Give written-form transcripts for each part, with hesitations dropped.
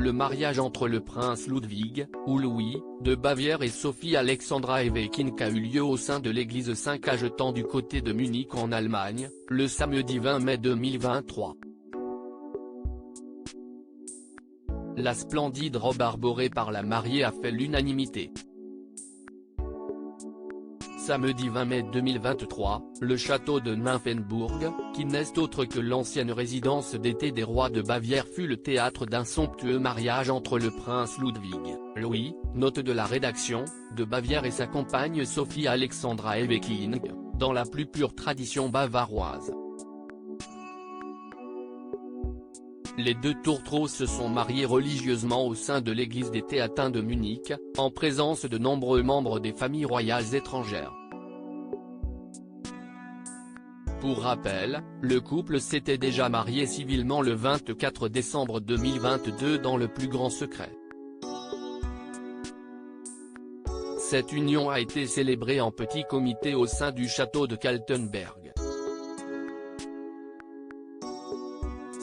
le mariage entre le prince Ludwig, ou Louis, de Bavière et Sophie Alexandra Eweckink a eu lieu au sein de l'église Saint-Cajetan du côté de Munich en Allemagne, le samedi 20 mai 2023. La splendide robe arborée par la mariée a fait l'unanimité. Samedi 20 mai 2023, le château de Nymphenburg, qui n'est autre que l'ancienne résidence d'été des rois de Bavière, fut le théâtre d'un somptueux mariage entre le prince Ludwig, Louis, note de la rédaction, de Bavière et sa compagne Sophie Alexandra Eweckink, dans la plus pure tradition bavaroise. Les deux tourtereaux se sont mariés religieusement au sein de l'église des Théatins de Munich, en présence de nombreux membres des familles royales étrangères. Pour rappel, le couple s'était déjà marié civilement le 24 décembre 2022 dans le plus grand secret. Cette union a été célébrée en petit comité au sein du château de Kaltenberg.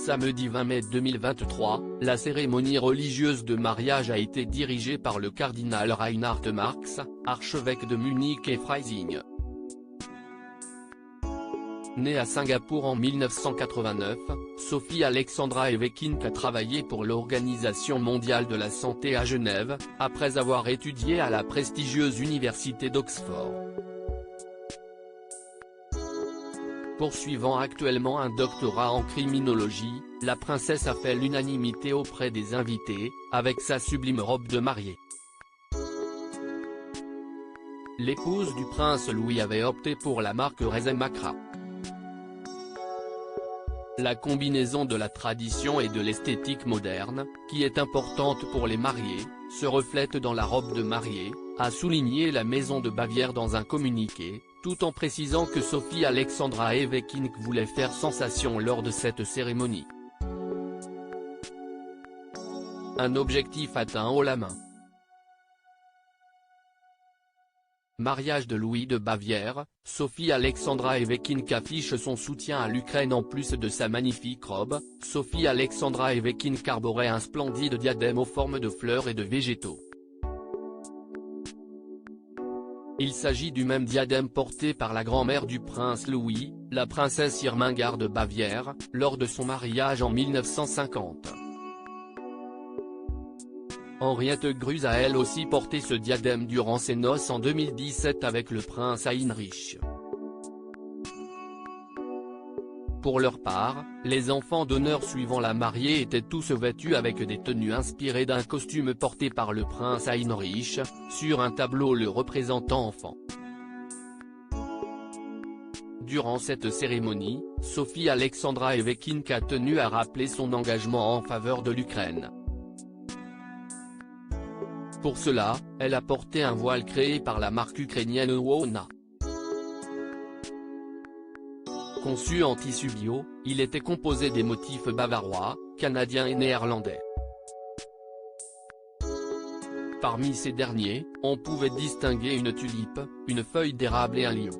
Samedi 20 mai 2023, la cérémonie religieuse de mariage a été dirigée par le cardinal Reinhard Marx, archevêque de Munich et Freising. Née à Singapour en 1989, Sophie Alexandra Eweckink a travaillé pour l'Organisation mondiale de la santé à Genève, après avoir étudié à la prestigieuse université d'Oxford. Poursuivant actuellement un doctorat en criminologie, la princesse a fait l'unanimité auprès des invités, avec sa sublime robe de mariée. L'épouse du prince Louis avait opté pour la marque Rezemacra. La combinaison de la tradition et de l'esthétique moderne, qui est importante pour les mariés, se reflète dans la robe de mariée, a souligné la maison de Bavière dans un communiqué, tout en précisant que Sophie Alexandra Eweckink voulait faire sensation lors de cette cérémonie. Un objectif atteint haut la main. Mariage de Louis de Bavière, Sophie Alexandra Eweckink affiche son soutien à l'Ukraine. En plus de sa magnifique robe, Sophie Alexandra Eweckink arborait un splendide diadème aux formes de fleurs et de végétaux. Il s'agit du même diadème porté par la grand-mère du prince Louis, la princesse Irmingarde de Bavière, lors de son mariage en 1950. Henriette Grüß a elle aussi porté ce diadème durant ses noces en 2017 avec le prince Heinrich. Pour leur part, les enfants d'honneur suivant la mariée étaient tous vêtus avec des tenues inspirées d'un costume porté par le prince Heinrich, sur un tableau le représentant enfant. Durant cette cérémonie, Sophie Alexandra Eweckink a tenu à rappeler son engagement en faveur de l'Ukraine. Pour cela, elle a porté un voile créé par la marque ukrainienne Wona. Conçu en tissu bio, il était composé des motifs bavarois, canadiens et néerlandais. Parmi ces derniers, on pouvait distinguer une tulipe, une feuille d'érable et un lion.